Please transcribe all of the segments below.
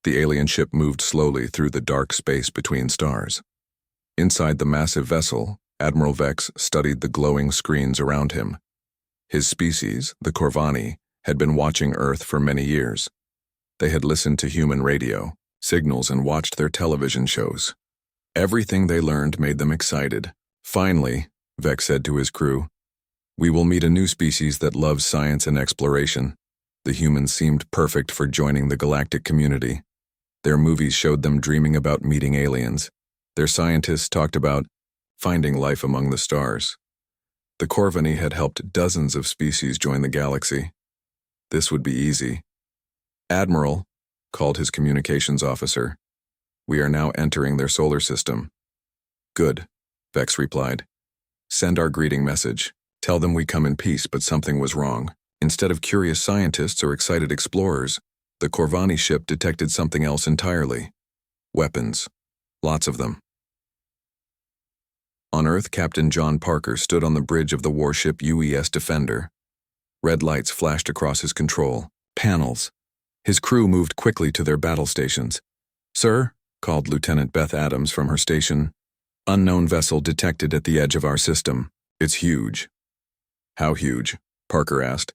The alien ship moved slowly through the dark space between stars. Inside the massive vessel, Admiral Vex studied the glowing screens around him. His species, the Corvani, had been watching Earth for many years. They had listened to human radio, signals, and watched their television shows. Everything they learned made them excited. Finally, Vex said to his crew, "We will meet a new species that loves science and exploration." The humans seemed perfect for joining the galactic community. Their movies showed them dreaming about meeting aliens. Their scientists talked about finding life among the stars. The Corvani had helped dozens of species join the galaxy. This would be easy. "Admiral," called his communications officer, "we are now entering their solar system." "Good," Vex replied. "Send our greeting message. Tell them we come in peace, but something was wrong." Instead of curious scientists or excited explorers, the Corvani ship detected something else entirely. Weapons. Lots of them. On Earth, Captain John Parker stood on the bridge of the warship HFY Defender. Red lights flashed across his control panels. His crew moved quickly to their battle stations. "Sir," called Lieutenant Beth Adams from her station, "unknown vessel detected at the edge of our system. It's huge." "How huge?" Parker asked.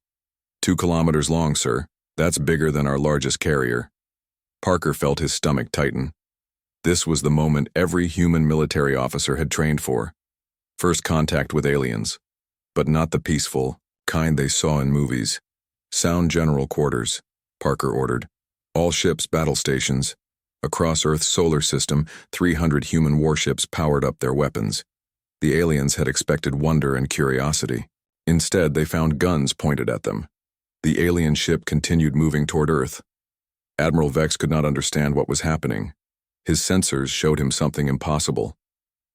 2 kilometers long, sir. That's bigger than our largest carrier." Parker felt his stomach tighten. This was the moment every human military officer had trained for. First contact with aliens. But not the peaceful kind they saw in movies. "Sound general quarters," Parker ordered. "All ships, battle stations." Across Earth's solar system, 300 human warships powered up their weapons. The aliens had expected wonder and curiosity. Instead, they found guns pointed at them. The alien ship continued moving toward Earth. Admiral Vex could not understand what was happening. His sensors showed him something impossible.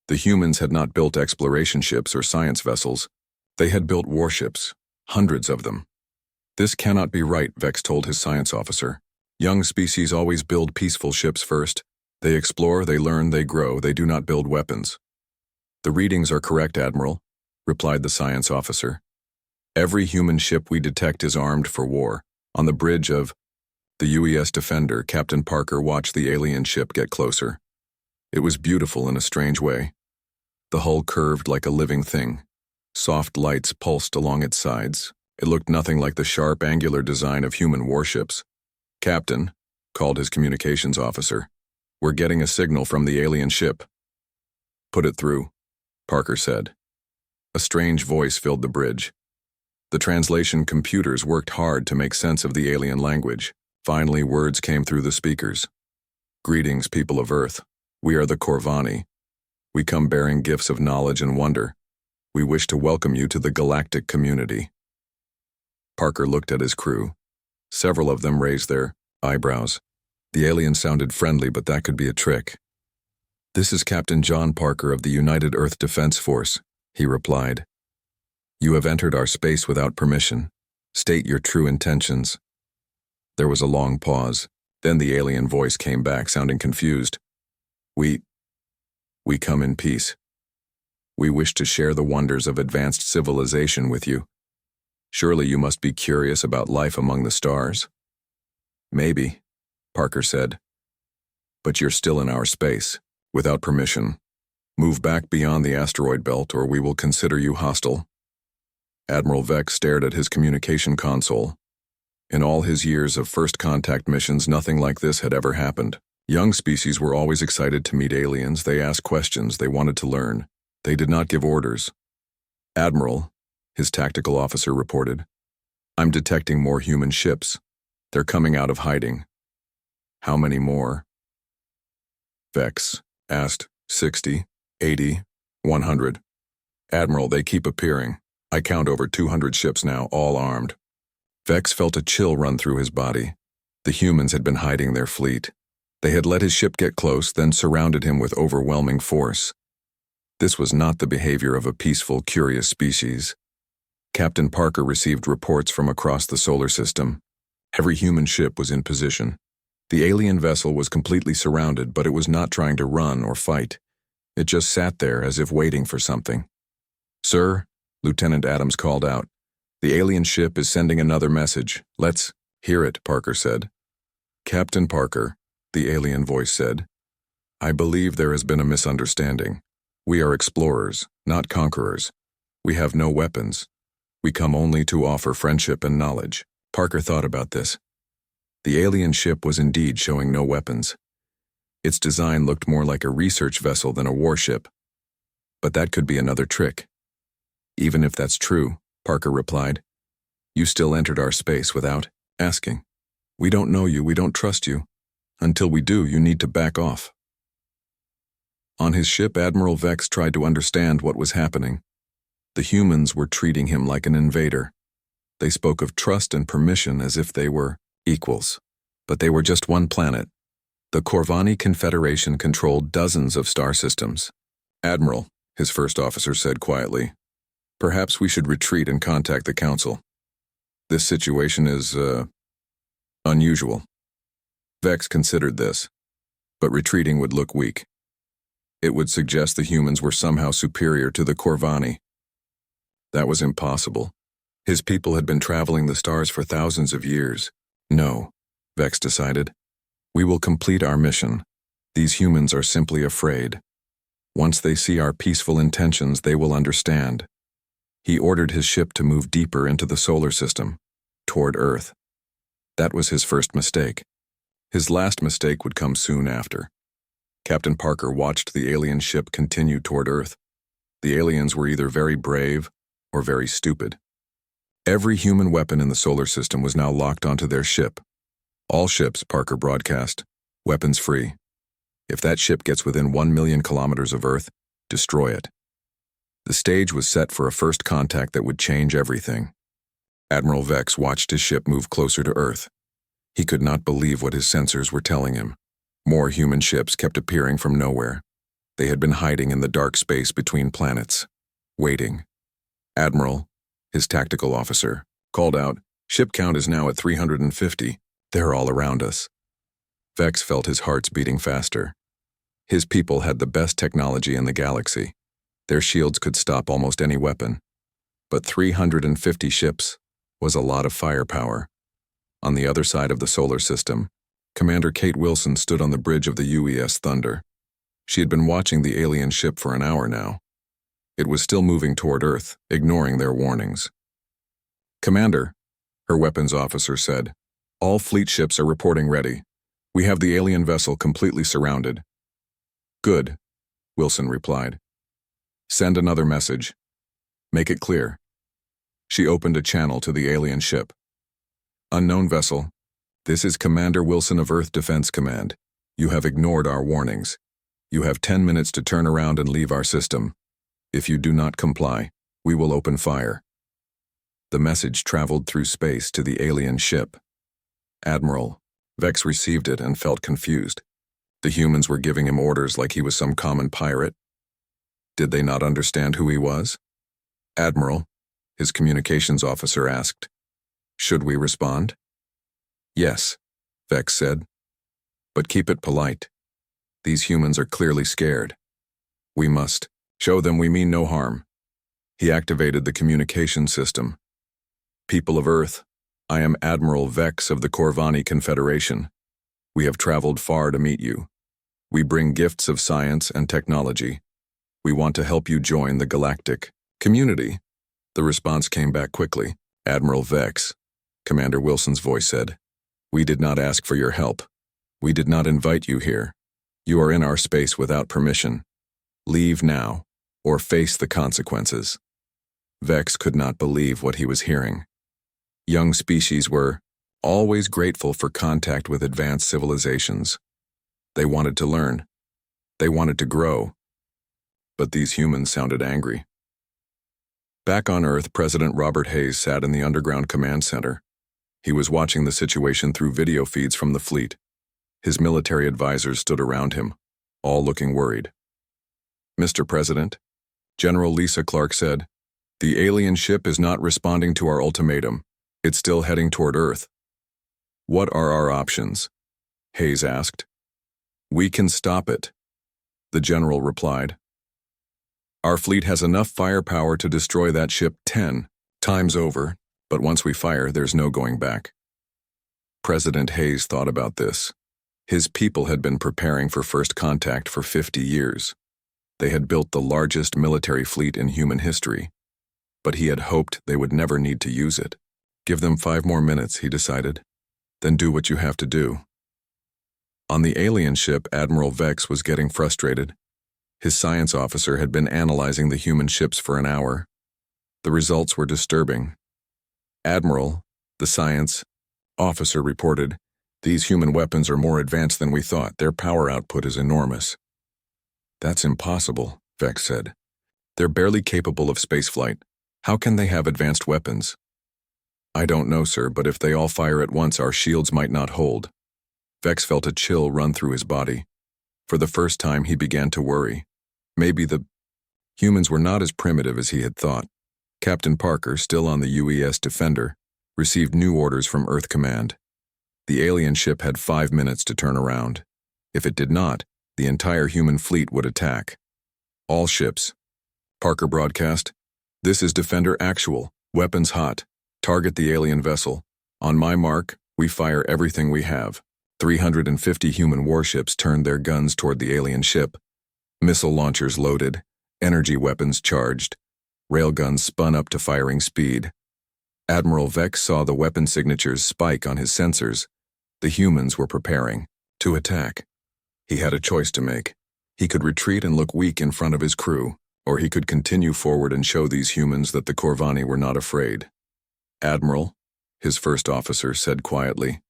The humans had not built exploration ships or science vessels. They had built warships, hundreds of them. "This cannot be right," Vex told his science officer. "Young species always build peaceful ships first. They explore, they learn, they grow. They do not build weapons." "The readings are correct, Admiral," replied the science officer. "Every human ship we detect is armed for war." On the bridge of the HFY Defender, Captain Parker watched the alien ship get closer. It was beautiful in a strange way. The hull curved like a living thing. Soft lights pulsed along its sides. It looked nothing like the sharp, angular design of human warships. "Captain," called his communications officer, "we're getting a signal from the alien ship." "Put it through," Parker said. A strange voice filled the bridge. The translation computers worked hard to make sense of the alien language. Finally, words came through the speakers. "Greetings, people of Earth. We are the Corvani. We come bearing gifts of knowledge and wonder. We wish to welcome you to the galactic community." Parker looked at his crew. Several of them raised their eyebrows. The alien sounded friendly, but that could be a trick. "This is Captain John Parker of the United Earth Defense Force," he replied. "You have entered our space without permission. State your true intentions." There was a long pause. Then the alien voice came back, sounding confused. We come in peace. We wish to share the wonders of advanced civilization with you. Surely you must be curious about life among the stars." "Maybe," Parker said. "But you're still in our space, without permission. Move back beyond the asteroid belt, or we will consider you hostile." Admiral Vex stared at his communication console. In all his years of first contact missions, nothing like this had ever happened. Young species were always excited to meet aliens. They asked questions. They wanted to learn. They did not give orders. "Admiral," his tactical officer reported, "I'm detecting more human ships. They're coming out of hiding." "How many more?" Vex asked. 60, 80, 100. "Admiral, they keep appearing. I count over 200 ships now, all armed." Vex felt a chill run through his body. The humans had been hiding their fleet. They had let his ship get close, then surrounded him with overwhelming force. This was not the behavior of a peaceful, curious species. Captain Parker received reports from across the solar system. Every human ship was in position. The alien vessel was completely surrounded, but it was not trying to run or fight. It just sat there as if waiting for something. "Sir," Lieutenant Adams called out, "the alien ship is sending another message. Let's hear it," Parker said. "Captain Parker," the alien voice said. "I believe there has been a misunderstanding. We are explorers, not conquerors. We have no weapons. We come only to offer friendship and knowledge." Parker thought about this. The alien ship was indeed showing no weapons. Its design looked more like a research vessel than a warship. But that could be another trick. "Even if that's true," Parker replied, "you still entered our space without asking. We don't know you, we don't trust you. Until we do, you need to back off." On his ship, Admiral Vex tried to understand what was happening. The humans were treating him like an invader. They spoke of trust and permission as if they were equals. But they were just one planet. The Corvani Confederation controlled dozens of star systems. "Admiral," his first officer said quietly, "perhaps we should retreat and contact the Council. This situation is, unusual." Vex considered this, but retreating would look weak. It would suggest the humans were somehow superior to the Corvani. That was impossible. His people had been traveling the stars for thousands of years. "No," Vex decided. "We will complete our mission. These humans are simply afraid. Once they see our peaceful intentions, they will understand." He ordered his ship to move deeper into the solar system, toward Earth. That was his first mistake. His last mistake would come soon after. Captain Parker watched the alien ship continue toward Earth. The aliens were either very brave or very stupid. Every human weapon in the solar system was now locked onto their ship. "All ships," Parker broadcast, "weapons free. If that ship gets within 1 million kilometers of Earth, destroy it." The stage was set for a first contact that would change everything. Admiral Vex watched his ship move closer to Earth. He could not believe what his sensors were telling him. More human ships kept appearing from nowhere. They had been hiding in the dark space between planets, waiting. "Admiral," his tactical officer, called out, "Ship count is now at 350. They're all around us." Vex felt his hearts beating faster. His people had the best technology in the galaxy. Their shields could stop almost any weapon. But 350 ships was a lot of firepower. On the other side of the solar system, Commander Kate Wilson stood on the bridge of the UES Thunder. She had been watching the alien ship for an hour now. It was still moving toward Earth, ignoring their warnings. "Commander," her weapons officer said, "all fleet ships are reporting ready. We have the alien vessel completely surrounded." "Good," Wilson replied. "Send another message. Make it clear." She opened a channel to the alien ship. "Unknown vessel. This is Commander Wilson of Earth Defense Command. You have ignored our warnings. You have 10 minutes to turn around and leave our system. If you do not comply, we will open fire." The message traveled through space to the alien ship. "Admiral." Vex received it and felt confused. The humans were giving him orders like he was some common pirate. Did they not understand who he was? "Admiral," his communications officer asked, "should we respond?" "Yes," Vex said. "But keep it polite. These humans are clearly scared. We must show them we mean no harm." He activated the communication system. "People of Earth, I am Admiral Vex of the Corvani Confederation. We have traveled far to meet you. We bring gifts of science and technology. We want to help you join the galactic community." The response came back quickly. "Admiral Vex," Commander Wilson's voice said, "we did not ask for your help. We did not invite you here. You are in our space without permission. Leave now, or face the consequences." Vex could not believe what he was hearing. Young species were always grateful for contact with advanced civilizations. They wanted to learn. They wanted to grow. But these humans sounded angry. Back on Earth, President Robert Hayes sat in the underground command center. He was watching the situation through video feeds from the fleet. His military advisors stood around him, all looking worried. "Mr. President," General Lisa Clark said, "the alien ship is not responding to our ultimatum. It's still heading toward Earth." "What are our options?" Hayes asked. "We can stop it," the general replied. "Our fleet has enough firepower to destroy that ship 10 times over, but once we fire, there's no going back." President Hayes thought about this. His people had been preparing for first contact for 50 years. They had built the largest military fleet in human history, but he had hoped they would never need to use it. Give them 5 more minutes, he decided. Then do what you have to do. On the alien ship, Admiral Vex was getting frustrated. His science officer had been analyzing the human ships for an hour. The results were disturbing. Admiral, the science officer reported, "These human weapons are more advanced than we thought. Their power output is enormous." "That's impossible," Vex said. "They're barely capable of spaceflight. How can they have advanced weapons?" "I don't know, sir, but if they all fire at once, our shields might not hold." Vex felt a chill run through his body. For the first time, he began to worry. Maybe the humans were not as primitive as he had thought. Captain Parker, still on the UES Defender, received new orders from Earth Command. The alien ship had 5 minutes to turn around. If it did not, the entire human fleet would attack. "All ships," Parker broadcast. "This is Defender Actual. Weapons hot. Target the alien vessel. On my mark, we fire everything we have." 350 human warships turned their guns toward the alien ship. Missile launchers loaded, energy weapons charged, railguns spun up to firing speed. Admiral Vex saw the weapon signatures spike on his sensors. The humans were preparing to attack. He had a choice to make. He could retreat and look weak in front of his crew, or he could continue forward and show these humans that the Corvani were not afraid. "Admiral," his first officer said quietly,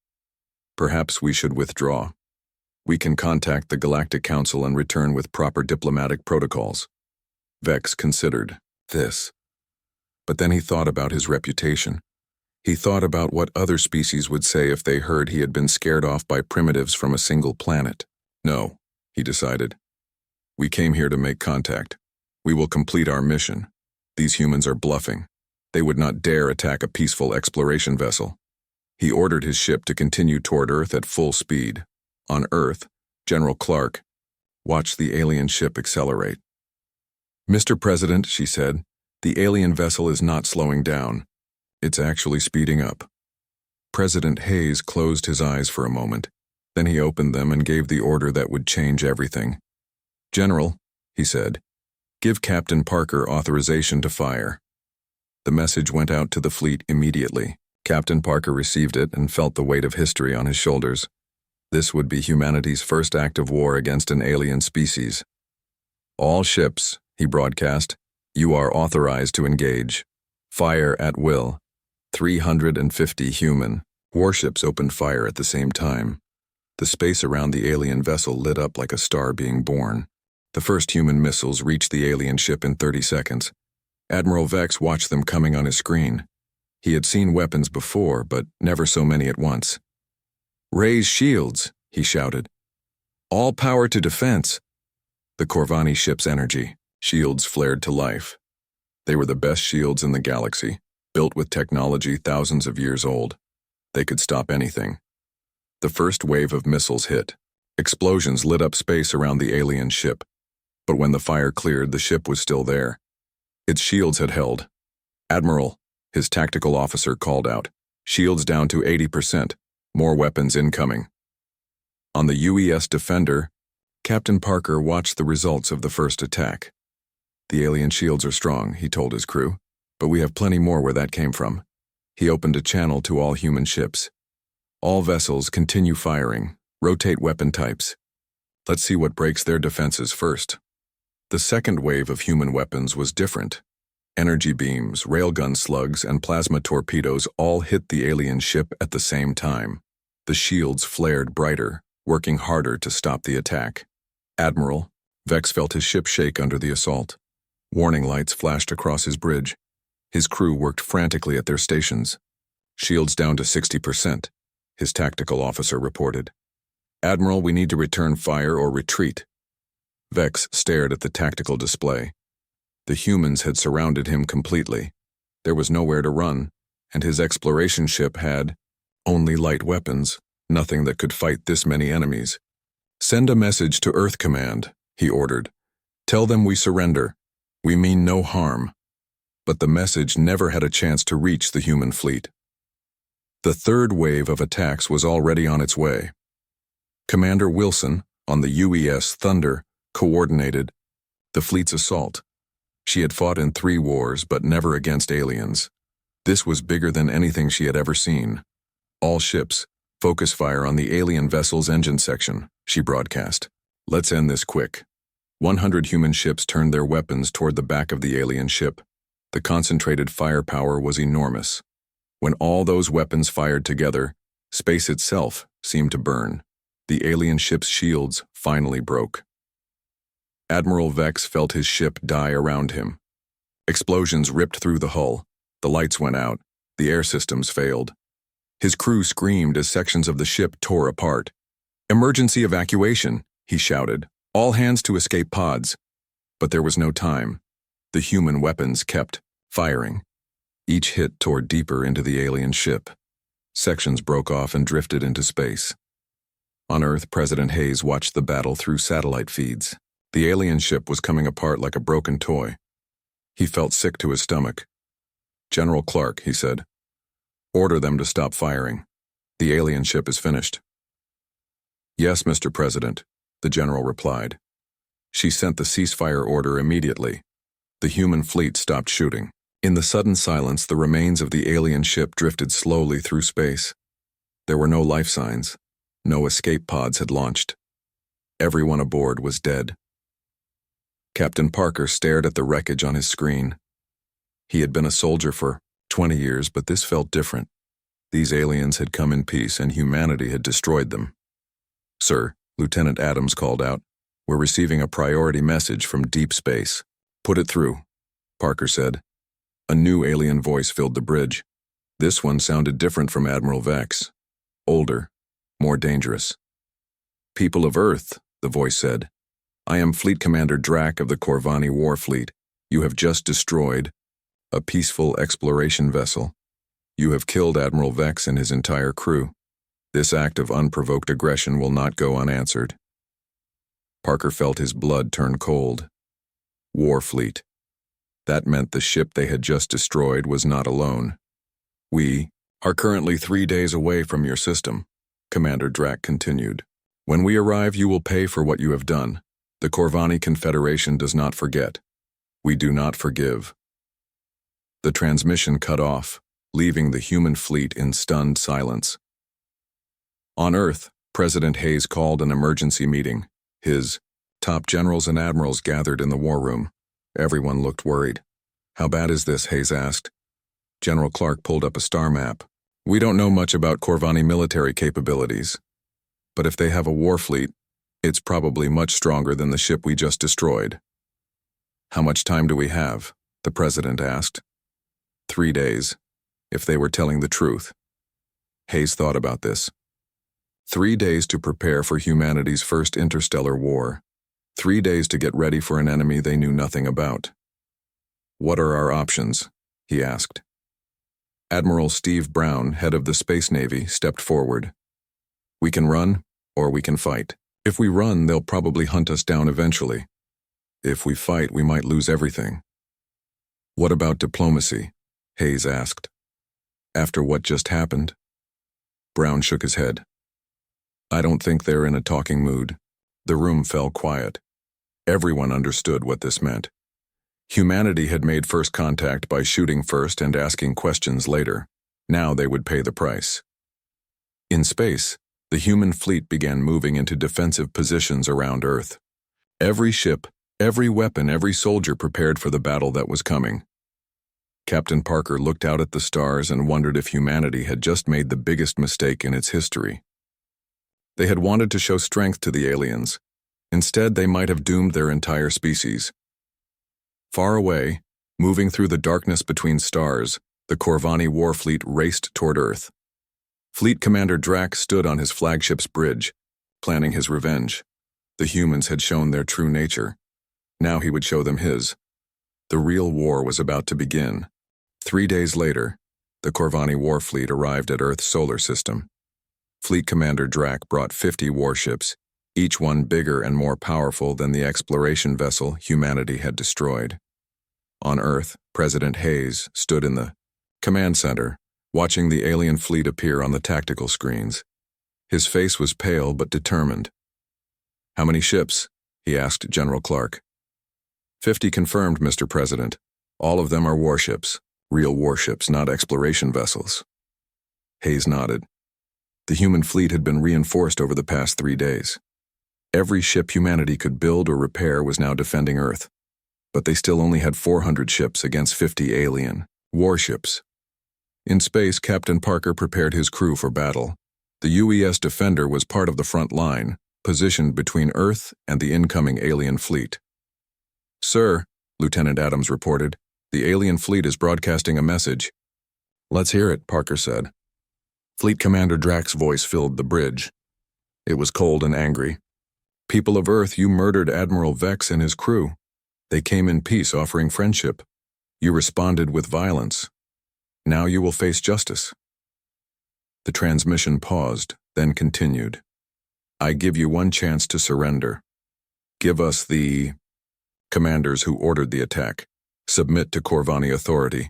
"perhaps we should withdraw. We can contact the Galactic Council and return with proper diplomatic protocols." Vex considered this. But then he thought about his reputation. He thought about what other species would say if they heard he had been scared off by primitives from a single planet. "No," he decided. "We came here to make contact. We will complete our mission. These humans are bluffing. They would not dare attack a peaceful exploration vessel." He ordered his ship to continue toward Earth at full speed. On Earth, General Clark watched the alien ship accelerate. "Mr. President," she said, "the alien vessel is not slowing down. It's actually speeding up." President Hayes closed his eyes for a moment. Then he opened them and gave the order that would change everything. "General," he said, "give Captain Parker authorization to fire." The message went out to the fleet immediately. Captain Parker received it and felt the weight of history on his shoulders. This would be humanity's first act of war against an alien species. "All ships," he broadcast, "you are authorized to engage. Fire at will. 350 human." Warships opened fire at the same time. The space around the alien vessel lit up like a star being born. The first human missiles reached the alien ship in 30 seconds. Admiral Vex watched them coming on his screen. He had seen weapons before, but never so many at once. "Raise shields," he shouted. "All power to defense." The Corvani ship's energy shields flared to life. They were the best shields in the galaxy, built with technology thousands of years old. They could stop anything. The first wave of missiles hit. Explosions lit up space around the alien ship. But when the fire cleared, the ship was still there. Its shields had held. "Admiral," his tactical officer called out, "shields down to 80%. More weapons incoming." On the UES Defender, Captain Parker watched the results of the first attack. "The alien shields are strong," he told his crew, "but we have plenty more where that came from." He opened a channel to all human ships. "All vessels continue firing. Rotate weapon types. Let's see what breaks their defenses first." The second wave of human weapons was different. Energy beams, railgun slugs, and plasma torpedoes all hit the alien ship at the same time. The shields flared brighter, working harder to stop the attack. "Admiral," Vex felt his ship shake under the assault. Warning lights flashed across his bridge. His crew worked frantically at their stations. "Shields down to 60%, his tactical officer reported. "Admiral, we need to return fire or retreat." Vex stared at the tactical display. The humans had surrounded him completely. There was nowhere to run, and his exploration ship had only light weapons, nothing that could fight this many enemies. "Send a message to Earth Command," he ordered. "Tell them we surrender. We mean no harm." But the message never had a chance to reach the human fleet. The third wave of attacks was already on its way. Commander Wilson, on the UES Thunder, coordinated the fleet's assault. She had fought in 3 wars, but never against aliens. This was bigger than anything she had ever seen. All ships, focus fire on the alien vessel's engine section, she broadcast. Let's end this quick. 100 human ships turned their weapons toward the back of the alien ship. The concentrated firepower was enormous. When all those weapons fired together, space itself seemed to burn. The alien ship's shields finally broke. Admiral Vex felt his ship die around him. Explosions ripped through the hull. The lights went out. The air systems failed. His crew screamed as sections of the ship tore apart. "Emergency evacuation," he shouted. "All hands to escape pods." But there was no time. The human weapons kept firing. Each hit tore deeper into the alien ship. Sections broke off and drifted into space. On Earth, President Hayes watched the battle through satellite feeds. The alien ship was coming apart like a broken toy. He felt sick to his stomach. "General Clark," he said, "order them to stop firing. The alien ship is finished." "Yes, Mr. President," the general replied. She sent the ceasefire order immediately. The human fleet stopped shooting. In the sudden silence, the remains of the alien ship drifted slowly through space. There were no life signs. No escape pods had launched. Everyone aboard was dead. Captain Parker stared at the wreckage on his screen. He had been a soldier for 20 years, but this felt different. These aliens had come in peace, and humanity had destroyed them. "Sir," Lieutenant Adams called out, "we're receiving a priority message from deep space." "Put it through," Parker said. A new alien voice filled the bridge. This one sounded different from Admiral Vex. Older, more dangerous. "People of Earth," the voice said, "I am Fleet Commander Drack of the Corvani War Fleet. You have just destroyed a peaceful exploration vessel. You have killed Admiral Vex and his entire crew. This act of unprovoked aggression will not go unanswered." Parker felt his blood turn cold. War Fleet. That meant the ship they had just destroyed was not alone. "We are currently 3 days away from your system," Commander Drack continued. "When we arrive, you will pay for what you have done. The Corvani Confederation does not forget. We do not forgive." The transmission cut off, leaving the human fleet in stunned silence. On Earth, President Hayes called an emergency meeting. His top generals and admirals gathered in the war room. Everyone looked worried. "How bad is this?" Hayes asked. General Clark pulled up a star map. "We don't know much about Corvani military capabilities, but if they have a war fleet, it's probably much stronger than the ship we just destroyed." "How much time do we have?" the president asked. 3 days, if they were telling the truth. Hayes thought about this. 3 days to prepare for humanity's first interstellar war. 3 days to get ready for an enemy they knew nothing about. "What are our options?" he asked. Admiral Steve Brown, head of the Space Navy, stepped forward. "We can run, or we can fight. If we run, they'll probably hunt us down eventually. If we fight, we might lose everything." "What about diplomacy?" Hayes asked. "After what just happened?" Brown shook his head. "I don't think they're in a talking mood." The room fell quiet. Everyone understood what this meant. Humanity had made first contact by shooting first and asking questions later. Now they would pay the price. In space, the human fleet began moving into defensive positions around Earth. Every ship, every weapon, every soldier prepared for the battle that was coming. Captain Parker looked out at the stars and wondered if humanity had just made the biggest mistake in its history. They had wanted to show strength to the aliens. Instead, they might have doomed their entire species. Far away, moving through the darkness between stars, the Corvani war fleet raced toward Earth. Fleet Commander Drack stood on his flagship's bridge, planning his revenge. The humans had shown their true nature. Now he would show them his. The real war was about to begin. 3 days later, the Corvani war fleet arrived at Earth's solar system. Fleet Commander Drack brought 50 warships, each one bigger and more powerful than the exploration vessel humanity had destroyed. On Earth, President Hayes stood in the command center, watching the alien fleet appear on the tactical screens. His face was pale but determined. "How many ships?" he asked General Clark. 50 confirmed, Mr. President. All of them are warships. Real warships, not exploration vessels." Hayes nodded. The human fleet had been reinforced over the past 3 days. Every ship humanity could build or repair was now defending Earth. But they still only had 400 ships against 50 alien warships. In space, Captain Parker prepared his crew for battle. The UES Defender was part of the front line, positioned between Earth and the incoming alien fleet. "Sir," Lieutenant Adams reported, "the alien fleet is broadcasting a message." "Let's hear it," Parker said. Fleet Commander Drack's voice filled the bridge. It was cold and angry. "People of Earth, you murdered Admiral Vex and his crew. They came in peace, offering friendship. You responded with violence. Now you will face justice." The transmission paused, then continued. "I give you one chance to surrender. Give us the commanders who ordered the attack. Submit to Corvani authority.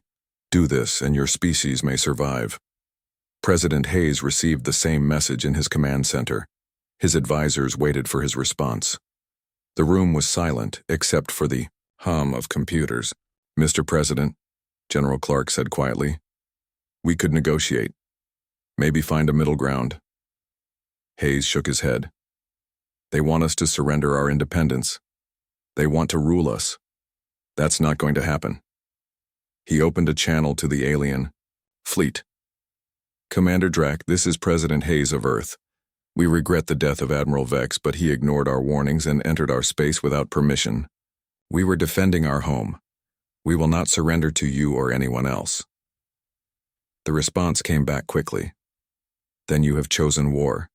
Do this and your species may survive." President Hayes received the same message in his command center. His advisors waited for his response. The room was silent except for the hum of computers. "Mr. President," General Clark said quietly, "we could negotiate. Maybe find a middle ground." Hayes shook his head. "They want us to surrender our independence. They want to rule us. That's not going to happen." He opened a channel to the alien fleet. "Commander Drack, this is President Hayes of Earth. We regret the death of Admiral Vex, but he ignored our warnings and entered our space without permission. We were defending our home. We will not surrender to you or anyone else." The response came back quickly. "Then you have chosen war.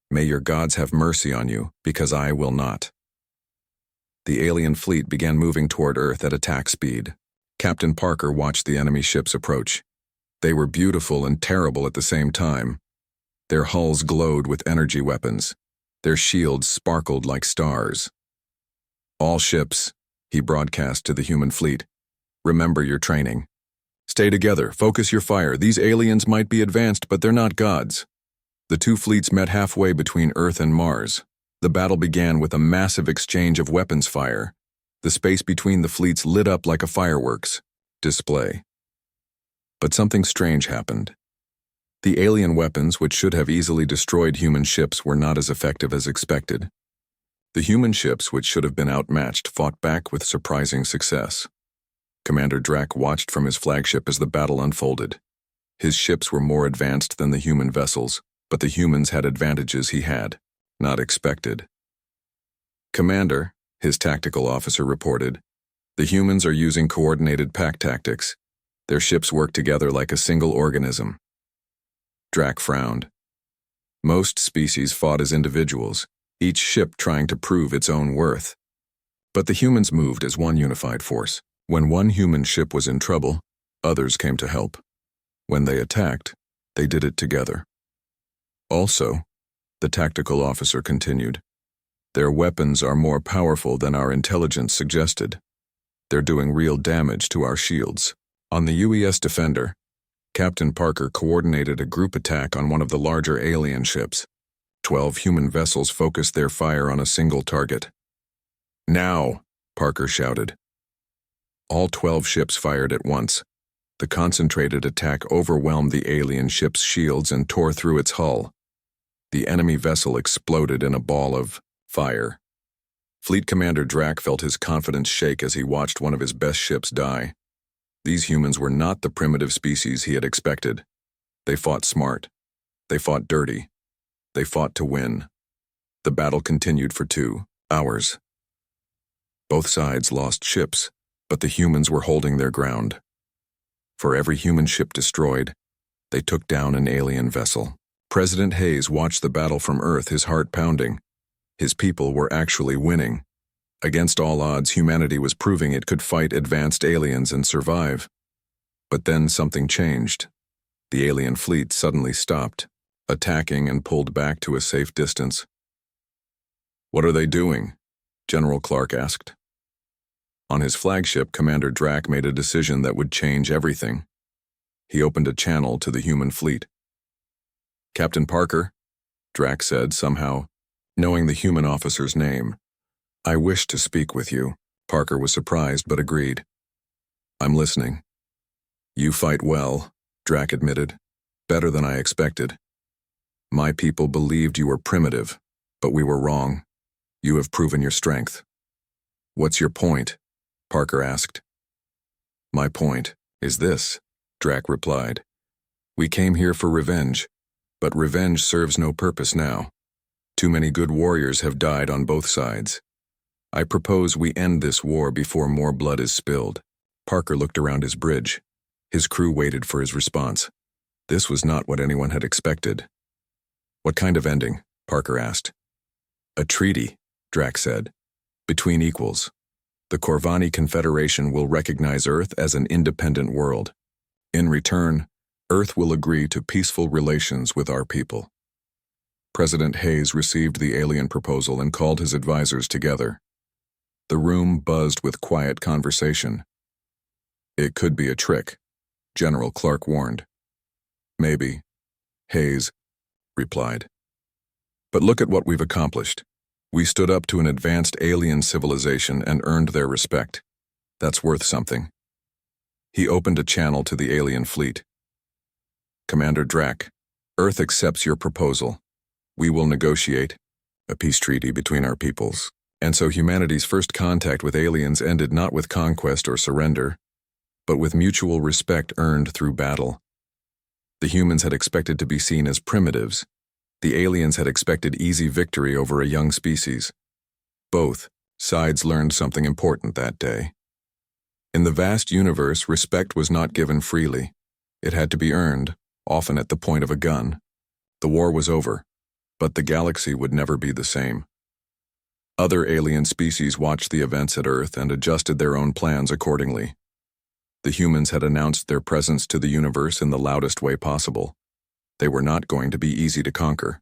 May your gods have mercy on you, because I will not." The alien fleet began moving toward Earth at attack speed. Captain Parker watched the enemy ships approach. They were beautiful and terrible at the same time. Their hulls glowed with energy weapons. Their shields sparkled like stars. "All ships," he broadcast to the human fleet, "remember your training. Stay together, focus your fire. These aliens might be advanced, but they're not gods." The two fleets met halfway between Earth and Mars. The battle began with a massive exchange of weapons fire. The space between the fleets lit up like a fireworks display. But something strange happened. The alien weapons, which should have easily destroyed human ships, were not as effective as expected. The human ships, which should have been outmatched, fought back with surprising success. Commander Drack watched from his flagship as the battle unfolded. His ships were more advanced than the human vessels, but the humans had advantages he had not expected. "Commander," his tactical officer reported, "the humans are using coordinated pack tactics. Their ships work together like a single organism." Drack frowned. Most species fought as individuals, each ship trying to prove its own worth. But the humans moved as one unified force. When one human ship was in trouble, others came to help. When they attacked, they did it together. "Also," the tactical officer continued, "their weapons are more powerful than our intelligence suggested. They're doing real damage to our shields." On the UES Defender, Captain Parker coordinated a group attack on one of the larger alien ships. 12 human vessels focused their fire on a single target. "Now!" Parker shouted. All 12 ships fired at once. The concentrated attack overwhelmed the alien ship's shields and tore through its hull. The enemy vessel exploded in a ball of fire. Fleet Commander Drack felt his confidence shake as he watched one of his best ships die. These humans were not the primitive species he had expected. They fought smart. They fought dirty. They fought to win. The battle continued for 2 hours. Both sides lost ships, but the humans were holding their ground. For every human ship destroyed, they took down an alien vessel. President Hayes watched the battle from Earth, his heart pounding. His people were actually winning. Against all odds, humanity was proving it could fight advanced aliens and survive. But then something changed. The alien fleet suddenly stopped, attacking and pulled back to a safe distance. "What are they doing?" General Clark asked. On his flagship, Commander Drack made a decision that would change everything. He opened a channel to the human fleet. "Captain Parker, Drac said, somehow knowing the human officer's name. I wish to speak with you. Parker was surprised but agreed. I'm listening. You fight well, Drac admitted. Better than I expected. My people believed you were primitive, but we were wrong. You have proven your strength. What's your point? Parker asked. My point is this, Drac replied. We came here for revenge, but revenge serves no purpose now. Too many good warriors have died on both sides. I propose we end this war before more blood is spilled. Parker looked around his bridge. His crew waited for his response. This was not what anyone had expected. What kind of ending? Parker asked. A treaty, Drac said. Between equals. The Corvani Confederation will recognize Earth as an independent world. In return, Earth will agree to peaceful relations with our people. President Hayes received the alien proposal and called his advisors together. The room buzzed with quiet conversation. It could be a trick, General Clark warned. Maybe, Hayes replied. But look at what we've accomplished. We stood up to an advanced alien civilization and earned their respect. That's worth something. He opened a channel to the alien fleet. Commander Drac, Earth accepts your proposal. We will negotiate a peace treaty between our peoples. And so humanity's first contact with aliens ended not with conquest or surrender, but with mutual respect earned through battle. The humans had expected to be seen as primitives. The aliens had expected easy victory over a young species. Both sides learned something important that day. In the vast universe, respect was not given freely. It had to be earned, often at the point of a gun. The war was over, but the galaxy would never be the same. Other alien species watched the events at Earth and adjusted their own plans accordingly. The humans had announced their presence to the universe in the loudest way possible. They were not going to be easy to conquer.